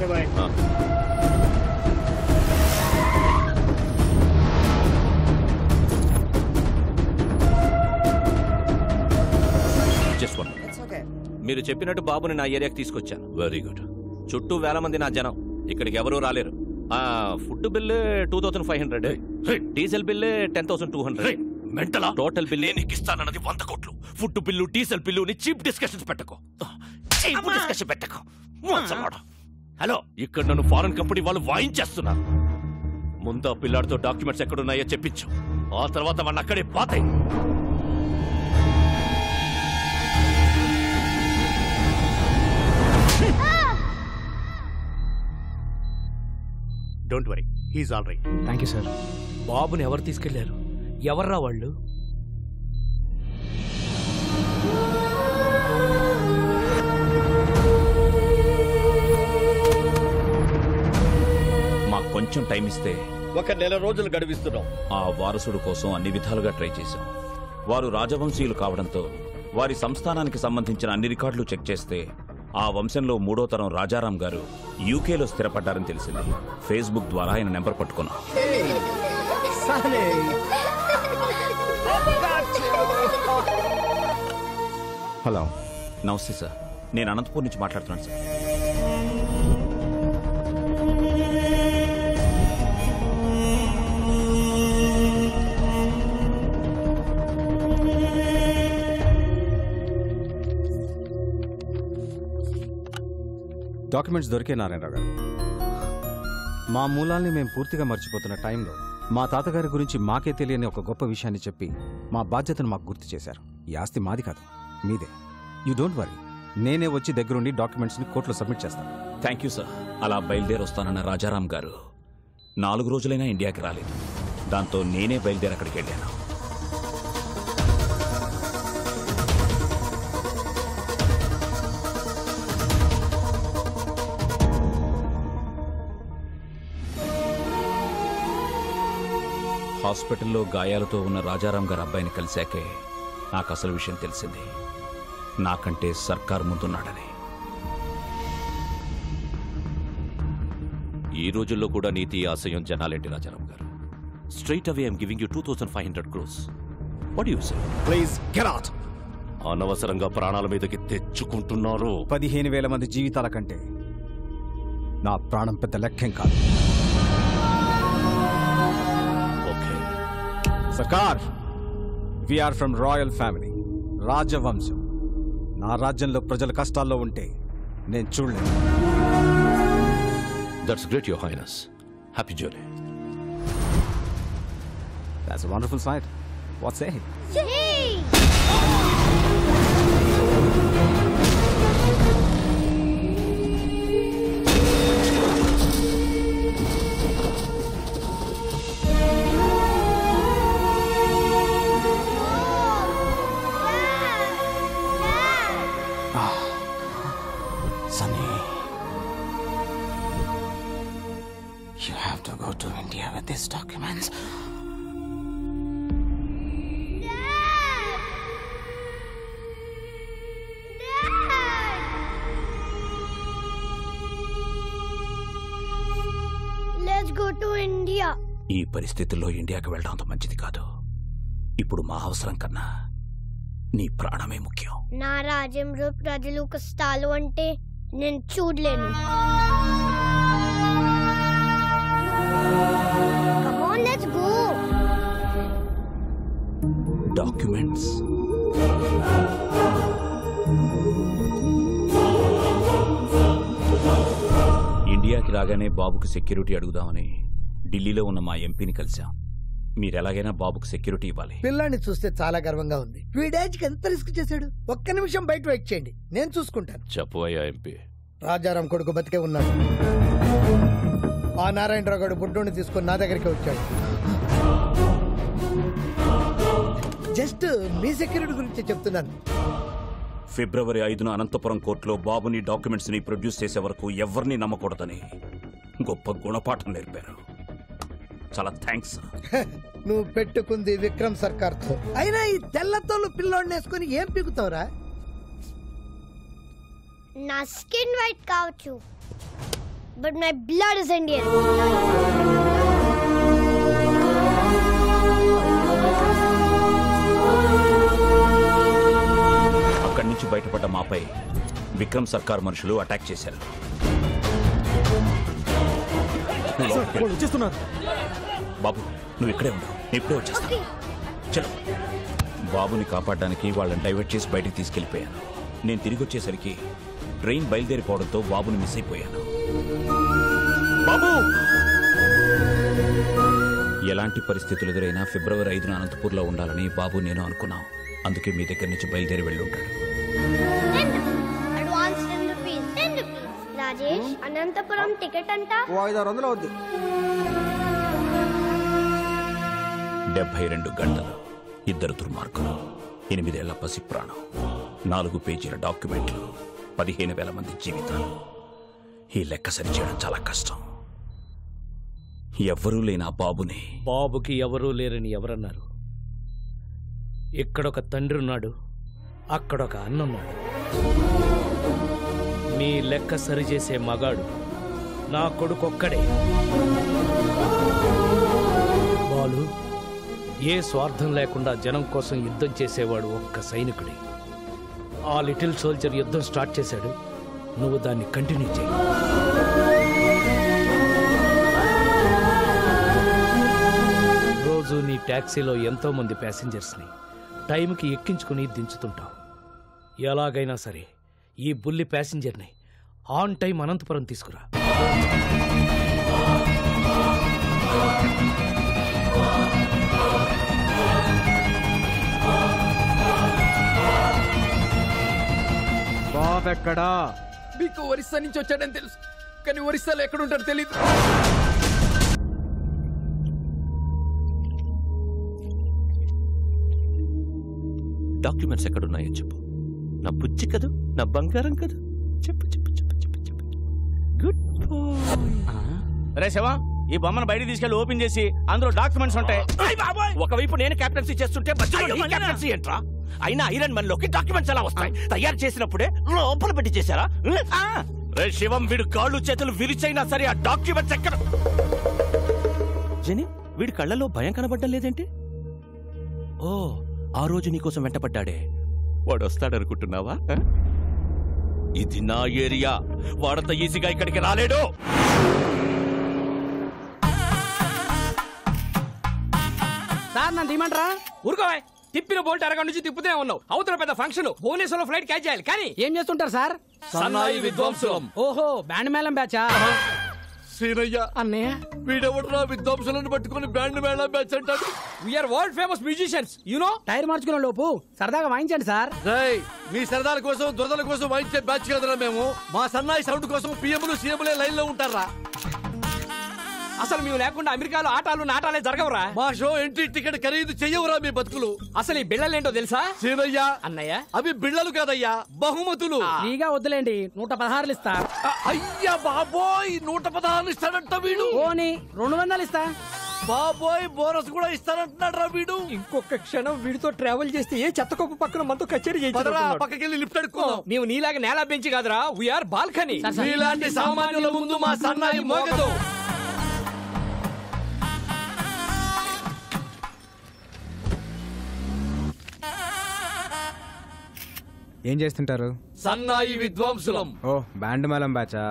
Okay bye. Just one. మీరు చెప్పినట్టు బాబుని నా ఏరియాకి తీసుకొచ్చాను. Very good. చుట్టూ వేల మంది నా జనం, ఇక్కడికి ఎవరూ రాలేరు. Food bill 2500, diesel bill 10,200. మెంటలా? టోటల్ బిల్లు నీకు ఇస్తానన్నది 100 కోట్లు. Food bill, diesel bill cheap discussions పెట్టకు. హలో, ఇక్కడ నన్ను ఫారెన్ కంపెనీ వాళ్ళు వాయించేస్తున్నారు. ముందు ఆ పిల్లాడితో డాక్యుమెంట్స్ ఎక్కడున్నాయో చెప్పించు, ఆ తర్వాత వాళ్ళని అక్కడే పాతాయి. Don't worry, he's all right. Thank you sir. బాబుని ఎవరు తీసుకెళ్లారు? ఎవర్రా వాళ్ళు? మాకు కొంచెం టైం ఇస్తే 1 నెల రోజులు గడివిస్తున్నాం. ఆ వారసుడు కోసం అన్ని విధాలుగా ట్రై చేశాం. వారు రాజవంశీయులు కావడంతో వారి సంస్థానానికి సంబంధించిన అన్ని రికార్డులు చెక్ చేస్తే ఆ వంశంలో 3వ తరం రాజారాం గారు యూకేలో స్థిరపడ్డారని తెలిసింది. ఫేస్బుక్ ద్వారా ఆయన నెంబర్ పట్టుకున్నాం. హలో. నమస్తే సార్, నేను అనంతపూర్ నుంచి మాట్లాడుతున్నాను సార్. డాక్యుమెంట్స్ దొరికే నారాయణరావు గారు. మా మూలాల్ని మేము పూర్తిగా మర్చిపోతున్న టైంలో మా తాతగారి గురించి మాకే తెలియని ఒక గొప్ప విషయాన్ని చెప్పి మా బాధ్యతను మాకు గుర్తు చేశారు. ఈ ఆస్తి మాది కాదు, మీదే. యూ డోంట్ వరీ, నేనే వచ్చి దగ్గరుండి డాక్యుమెంట్స్ని కోర్టులో సబ్మిట్ చేస్తాను. Thank you sir. అలా బయలుదేరి వస్తానన్న రాజారాం గారు 4 రోజులైనా ఇండియాకి రాలేదు. దాంతో నేనే బయలుదేరి అక్కడికి వెళ్ళాను. హాస్పిటల్లో గాయాలతో ఉన్న రాజారాం గారి అబ్బాయిని కలిశాకే నాకు అసలు విషయం తెలిసింది. నాకంటే సర్కార్ ముందున్నాడని. ఈ రోజుల్లో కూడా నీతి ఆశయం జనాలేంటి రాజారాం గారు? Straight away I'm giving you 2500 crores. What you say? Please get out. అనవసరంగా ప్రాణాల మీదకి తెచ్చుకుంటున్నారు. 15,000 మంది జీవితాల కంటే నా ప్రాణం పెద్ద లెక్కేం కాదు. సర్కార్, వీఆర్ ఫ్రమ్ రాయల్ ఫ్యామిలీ, రాజవంశం. నా రాజ్యంలో ప్రజల కష్టాల్లో ఉంటే నేను చూడలేను. That's great your highness. Happy journey. That's a wonderful sight. What say? Sunny, you have to go to India with these documents. Let's go to India. ఈ పరిస్థితుల్లో ఇండియాకి వెళ్ళడం అంత మంచిది కాదు. ఇప్పుడు మా అవసరం కన్నా నీ ప్రాణమే ముఖ్యం. నా రాజ్యంలో ప్రజలు కష్టాలు అంటే నేను చూడలేను. Come on, let's go. Documents. ఇండియాకి రాగానే బాబుకి సెక్యూరిటీ అడుగుదామని ఢిల్లీలో ఉన్న మా ఎంపీని కలిశాం. మీరెలాగైనా బాబుకు సెక్యూరిటీ ఇవ్వాలి. పిల్లాన్ని చూస్తే చాలా గర్వంగా ఉంది. వీడేజ్కి ఎంత రిస్క్ చేశాడు. ఒక్క నిమిషం బయట వెయిట్ చేయండి, నేను చూసుకుంటాను. చెప్పవయ్యా ఎంపీ. రాజారాం కొడుకు బతికే ఉన్నాడు. ఆ నారాయణరావు గారు బుడ్డోని తీసుకుని నా దగ్గరికి వచ్చాడు. జస్ట్ మీ సెక్యూరిటీ గురించి చెప్తున్నాను. ఫిబ్రవరి 5న అనంతపురం కోర్టులో బాబుని డాక్యుమెంట్స్ ని ప్రొడ్యూస్ చేసే వరకు ఎవరిని నమ్మకూడదని గొప్ప గుణపాఠం నేర్పారు. చాలా థ్యాంక్స్. నువ్వు పెట్టుకుంది విక్రమ్ సర్కార్ తో. అయినా ఈ తెల్లతోలు పిల్లోడిని వేసుకుని ఏం పీకుతావురా? నా స్కిన్ వైట్ కావచ్చు, but my blood is Indian. అక్కడి నుంచి బయటపడ్డ మాపై విక్రమ్ సర్కార్ మనుషులు అటాక్ చేశారు. బాబు నువ్వు ఇక్కడే ఉండవు, ఇప్పుడే వచ్చేస్తా. చలో. బాబుని కాపాడడానికి వాళ్ళని డైవర్ట్ చేసి బయటికి తీసుకెళ్లిపోయాను. నేను తిరిగి వచ్చేసరికి ట్రైన్ బయలుదేరిపోవడంతో బాబుని మిస్ అయిపోయాను. బాబు ఎలాంటి పరిస్థితులు ఎదురైనా ఫిబ్రవరి 5న అనంతపూర్లో ఉండాలని బాబు నేను అనుకున్నాం. అందుకే మీ దగ్గర నుంచి బయలుదేరి వెళ్ళుంటాడు. Advance 10 rupees. 10 rupees. Rajesh, Anantapur ticket అంట 500 అవుద్ది. 72 గంటలు, 2 దుర్మార్గులు, 8 ఏళ్ల పసి ప్రాణం, 4 పేజీల డాక్యుమెంట్లు, 15,000 మంది జీవితాలు. ఈ లెక్క సరిచేయడం చాలా కష్టం. ఎవ్వరూ లేని ఆ బాబుని. బాబుకి ఎవరూ లేరని ఎవరన్నారు? ఇక్కడొక తండ్రి ఉన్నాడు, అక్కడొక అన్నున్నాడు. మీ లెక్క సరిచేసే మగాడు నా కొడుకొక్కడే. బాలు ఏ స్వార్థం లేకుండా జనం కోసం యుద్ధం చేసేవాడు ఒక్క సైనికుడే. ఆ లిటిల్ సోల్జర్ యుద్ధం స్టార్ట్ చేశాడు, నువ్వు దాన్ని కంటిన్యూ చేయి. రోజు నీ ట్యాక్సీలో ఎంతో మంది ప్యాసింజర్స్ని టైంకి ఎక్కించుకుని దించుతుంటావు. ఎలాగైనా సరే ఈ బుల్లి ప్యాసింజర్ని ఆన్ టైం అనంతపురం తీసుకురా. బాబెక్కడా? మీకు ఒరిస్సా నుంచి వచ్చాడని తెలుసు, కానీ ఒరిస్సాలో ఎక్కడుంటాడో తెలీదు. డాక్యుమెంట్స్ ఎక్కడున్నాయో చెప్పు. నా బుజ్జి కదూ, నా బంగారం కదూ. చెప్పు చెప్పు చెప్పు చెప్పు చెప్పు. Good bye. రే శివ, ఈ బొమ్మను బయట తీసుకెళ్లి ఓపెన్ చేసి అందులో డాక్యుమెంట్స్ ఉంటాయి. ఒకవైపు నేను కెప్టెన్సీ చేస్తుంటే కెప్టెన్సీ ఏంట్రా? అయినా ఐరన్ మన్ లోకి డాక్యుమెంట్స్ ఎలా వస్తాయి? తయారు చేసినప్పుడే లోపల పెట్టి చేశారా? రే శివం, వీడు కాళ్ళు చేతులు విరిచైనా సరే ఆ డాక్యుమెంట్స్ ఎక్కడ? జని, వీడి కళ్ళలో భయం కనబడ్డం లేదేంటి? ఓ, ఆ రోజు నీకోసం వెంటపడ్డాడే, వాడు వస్తాడనుకుంటున్నావా? ఇది నా ఏరియా, వాడంత ఈజీగా ఇక్కడికి రాలేడు. సార్ నన్ను తీయమంటారా? ఊరుకోవా, తిప్పిన బోల్ట్ అరగంట నుంచి తిప్పుతూనే ఉన్నావు. అవతల పెద్ద ఫంక్షన్, భువనేశ్వర్లో ఫ్లైట్ క్యాచ్ చేయాలి. కానీ ఏం చేస్తుంటారు సార్? సన్నాయి విద్వాంసులం. ఓహో, బ్యాండ్ మేళం బ్యాచా? సీనయ్య, అన్నయ్య, వీడెవడరా విద్వాంసులను పట్టుకుని బ్యాండ్ మేళం బ్యాచ్ అంటాడు? We are world famous musicians, you know. Tyre మార్చుకునే లోపు సరదాగా వాయించండి సార్. రేయ్, మీ సరదాల కోసం దురదల కోసం వాయించే బ్యాచ్ కదరా మేము. మా సన్నాయి సౌండ్ కోసం పిఎంలు సీఎంలే లైన్ లో ఉంటారా? అసలు మేము లేకుండా అమెరికాలో ఆటాలు నాటాలే జరగవురా. మా షో ఎంట్రీ టికెట్ ఖరీదు చెయ్యవురా మీ బతుకులు. అసలు ఈ బిళ్ళలేంటో తెలుసా? సీనయ్య, అన్నయ్య, అవి బిళ్ళలు కాదయ్యా, బహుమతులు. ఫ్రీగా వద్దులేండి, 116 ఇస్తా. అయ్యా బాబోయ్, 116 ఇస్తాడంట వీడు. ఓని 200 ఇస్తా. బాబోయ్, బోనస్ కూడా ఇస్తానంటున్నాడు రా వీడు. ఇంకొక క్షణం వీడితో ట్రావెల్ చేస్తే ఏ చెత్తకొప్పు పక్కన మనతో కచేరీ పక్కకెళ్ళి లిఫ్ట్ అడుక్కుందాం. మేము నీలాగా నేల బెంచి కాదురా, వీఆర్ బాల్కనీ. మీలాంటి సామాన్యుల ముందు మా సన్నాయి మోగదు. ఏం చేస్తుంటారు? సన్నాయి విద్వాంసులం. ఓ, బ్యాండ్ మేళం బ్యాచా?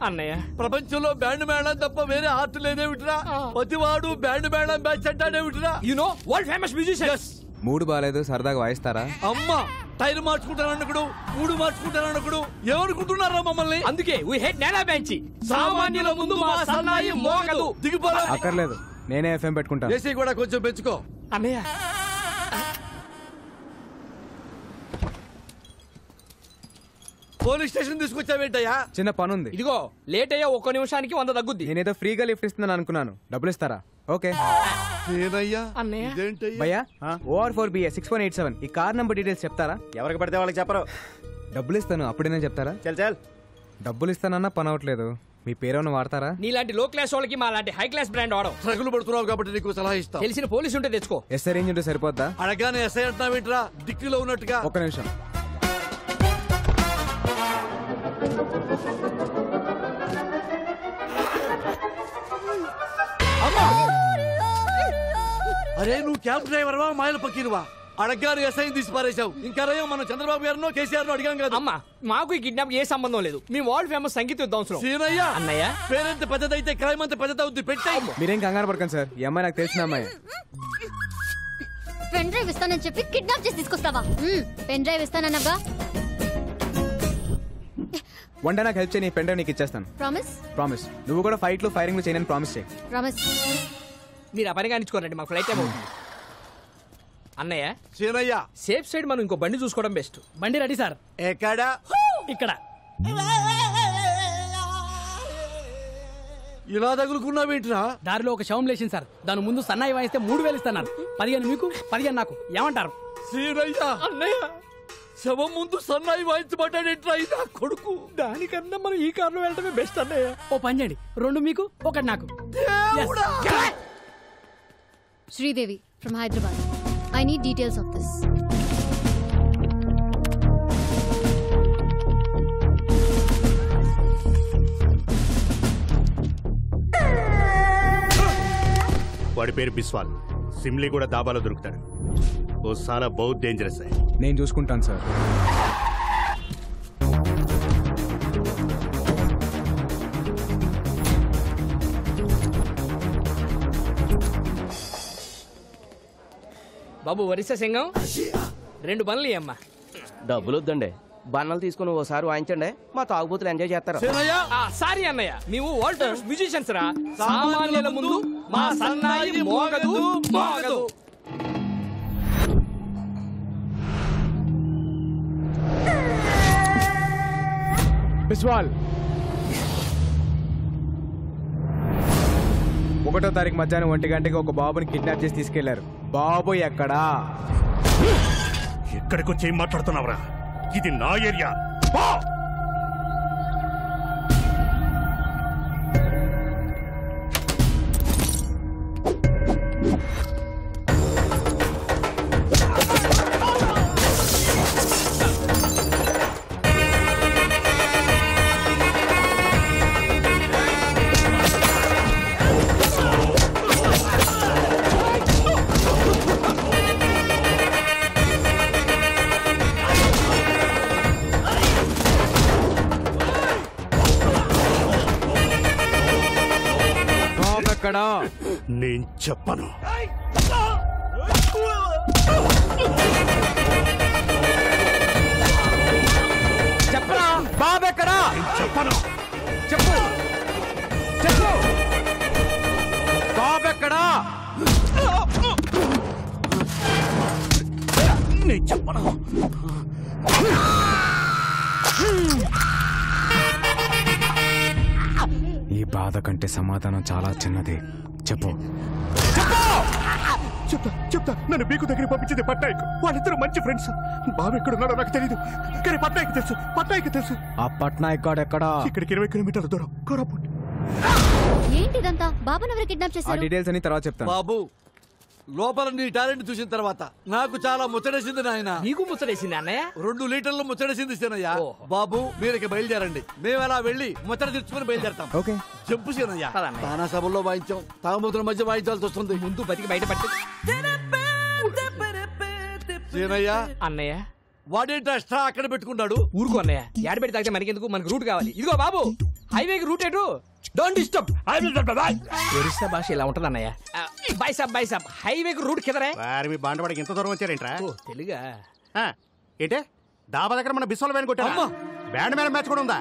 అన్నయ్య, ప్రపంచంలో బ్యాండ్ మేళం తప్ప వేరే ఆర్ట్ లేదేమిట్రా? ప్రతివాడు బ్యాండ్ మేళం బ్యాచ్ అంటాడేమిట్రా? You know world famous musicians. మూడు బాలేదు, సరదాగా వాయిస్తారా? అమ్మా, టైర్ మార్చుకుంటానన్నకుడు, మూడు మార్చుకుంటానన్నకుడు ఏమనుకుంటున్నారా మమ్మల్ని? అందుకే వి హేట్ నేల బెంచి. సామాన్యుల ముందు మా సన్నాయి మోగదు. దిగిపోరా. అక్కర్లేదు, నేనే ఎఫ్ఎం పెట్టుకుంటాను. ఏసీ కూడా కొంచెం పెంచుకో. అన్నయ్య, పోలీస్ స్టేషన్ తీసుకొచ్చావేంటయ్యా? చిన్న పనుంది. ఇదిగో లేట్ అయ్యా, 1 నిమిషానికి 100 తగ్గుద్ది. నేనేదో ఫ్రీగా లిఫ్ట్ ఇస్తున్నాను అనుకున్నాను, డబ్బులు ఇస్తారా? ఓకే. అన్నయ్య, భయ్యా, OR4BA 6187 ఈ కార్ నంబర్ డీటెయిల్స్ చెప్తారా? ఎవరికి పడితే వాళ్ళకి చెప్పరు. డబ్బులు ఇస్తాను, అప్పుడేనా చెప్తారా? చల్ చల్. డబ్బులు ఇస్తానన్నా పని అవట్లేదు. మీ పేరేమన్నా వాడతారా? నీలాంటి లో క్లాస్ వాళ్ళకి మా లాంటి హై క్లాస్ బ్రాండ్ వాడవు. ట్రగులు పడుతున్నావు కాబట్టి నీకు సలహా ఇస్తా. తెలిసిన పోలీసు ఉంటే తెచ్చుకో. ఎస్ఐ రేంజ్ ఉంటే సరిపోద్దా? అడగానే ఎస్ఐ అంటున్నావేంట్రా? డిక్కీలో ఉన్నట్టుగా. ఒక్క నిమిషం. అరే నువ్వు క్యాబ్ డ్రైవర్వా మాయల పక్కీరువా? అడగ్గారు ఎస్ఐని తీసి పారేశావు. ఇంకా రయ్యం మనం చంద్రబాబు గారినో కేసీఆర్ అడిగాం కదా. అమ్మా మాకు ఈ కిడ్నాప్ ఏ సంబంధం లేదు. మీ వరల్డ్ ఫేమస్ సంగీత విద్వాంసులు. సీనయ్య అన్నయ్య పేరెంత పెద్దదైతే క్రైమ్ అంత పెద్దదవుద్ది. పెట్టాయి. మీరేం కంగారు పడకండి సార్, ఈ అమ్మాయి నాకు తెలిసిన అమ్మాయి. పెన్ డ్రైవ్ ఇస్తానని చెప్పి కిడ్నాప్ చేసి తీసుకొస్తావా? పెన్ డ్రైవ్ ఇస్తానన్నగా. వన్ డే నాకు హెల్ప్ చేయి, పెన్ డ్రైవ్ నీకు ఇచ్చేస్తాను. ప్రామిస్? ప్రామిస్. నువ్వు కూడా ఫైట్ లో ఫైరింగ్ లో చేయని ప్రామిస్ చేయి. ప్రామిస్. మీరు ఆ పని కానిచ్చుకోరండి, మాకు ఫ్లైట్ టైం అవుతుంది. అన్నయ్య సీనయ్య సేఫ్ సైడ్ మనం ఇంకో బండి చూసుకోవడం బెస్ట్. బండి రెడీ సార్. ఎక్కడ? ఇక్కడ. ఇలా తగులుకున్నావేంట్రా? దారిలో ఒక శవం లేచింది సార్. దాని ముందు సన్నాయి వాయిస్తే 3000 ఇస్తున్నారు. 15 మీకు 15 నాకు. ఏమంటారు? సీనయ్య అన్నయ్య శవం ముందు సన్నాయి వాయించబడ్డాడేంట్రా? ఇది కొడుకు. దానికన్నా మనం ఈ కార్లో వెళ్ళటమే బెస్ట్ అన్నయ్య. ఓ పని చేయండి, 2 మీకు 1 నాకు. Sridevi from Hyderabad. I need details of this. వాడి పేరు బిస్వాల్. సిమ్లీ కూడా దాబాలో దొరుకుతాడు. ఓ సాలా బహుత్ డేంజరస్. నేను చూసుకుంటాను సార్. బాబు వరిస సింగం 2 పనులు అమ్మా. డబ్బులు వద్దండి, బన్నలు తీసుకుని ఓసారి వాయించండి, మా తాగుబోతులు ఎంజాయ్ చేస్తారు. సారీ అన్నయ్య, మేము వరల్డ్ ఫేమస్ మ్యూజిషియన్స్ రా. సామాన్యుల ముందు మా సన్నాయి మోగదు మోగదు. బిస్వాల్ 1వ తారీఖు మధ్యాహ్నం 1 గంటకి ఒక బాబుని కిడ్నాప్ చేసి తీసుకెళ్లారు. బాబు ఎక్కడా? ఎక్కడికి వచ్చి ఏం మాట్లాడుతున్నావురా? ఇది నా ఏరియా. నేను చెప్పను. చెప్పరా బాబు ఎక్కడా? చెప్పను. చెప్పు చెప్పు. బాబు ఎక్కడా? నేను చెప్పను. ఈ బాధ కంటే సమాధానం చాలా చిన్నది. చెప్పు. చెప్తా చెప్తా. నన్ను బీకు దగ్గర పంపించింది పట్నాయక్. వాళ్ళిద్దరు మంచి ఫ్రెండ్స్. బాబు ఎక్కడున్నాడో నాకు తెలియదు, కానీ పట్నాయక్ తెలుసు. పట్నాయక్ తెలుసు. ఆ పట్నాయక్ గాడు ఎక్కడా? ఇక్కడికి 20 కిలోమీటర్ల దూరం, కోరాపుట్. ఏంటిదంతా? బాబుని ఎవరు కిడ్నాప్ ఆ చేశారు? డీటెయిల్స్ అని తర్వాత చెప్తాను. బాబు లోపల నీ టాలెంట్ చూసిన తర్వాత నాకు చాలా ముచ్చటేసింది నాయన. నీకు ముచ్చటేసింది అన్నయ్య? 2 లీటర్లు ముచ్చటేసింది సీనయ్య. బాబు మీరు బయలుదేరండి, మేము అలా వెళ్ళి ముచ్చట తెచ్చుకుని బయలుదేరతాం. ఓకే చెప్పు సీనయ్య. తానా సభల్లో వాయించాం, తాగుబోతుల మధ్య వాయించాల్సి వస్తుంది. ముందు బతికి బయట పట్టి. సీనయ్య అన్నయ్య వాడేంటి ఎక్స్ట్రా అక్కడ పెట్టుకున్నాడు? ఊరుకో అన్నయ్య, యాడ పెట్టి తాగితే మనకెందుకు, మనకు రూట్ కావాలి. ఇదిగో బాబు హైవేకి రూట్ ఎటు? Don't disturb. ఒరిస్సా భాష ఇలా ఉంటుంది అన్నయ్య. బై సాబ్ హైవేకి రూట్ కిదరే. మీ బాండవాడికి ఎంత దూరం వచ్చారేంట్రా? తెలుగా ఏంటే డాబా దగ్గర మన బిస్వాల్ వ్యాన్ కొట్టారు. బ్యాండ్ మేళం మ్యాచ్ కూడా ఉందా?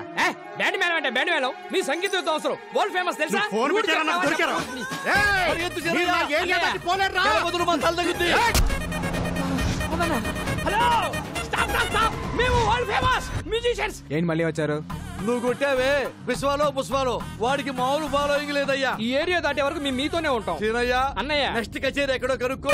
బ్యాండ్ మేళం అంటే బ్యాండ్ మేళం. మీ సంగీత అవసరం వరల్డ్ ఫేమస్ తెలుసా? ఫోన్ పెట్టారా? నాకు దొరికారా? Hello stop. మేము వరల్డ్ ఫేమస్ మ్యూజిషియన్స్. ఏంటి మళ్ళీ వచ్చారు? నువ్వు కొట్టావే బిస్వాలో పుష్పాలో, వాడికి మామూలు ఫాలోయింగ్ లేదయ్యా. ఈ ఏరియా దాటే వరకు మేము మీతోనే ఉంటాం సీనయ్య. అన్నయ్య నెక్స్ట్ కచేరీ ఎక్కడో కనుక్కో.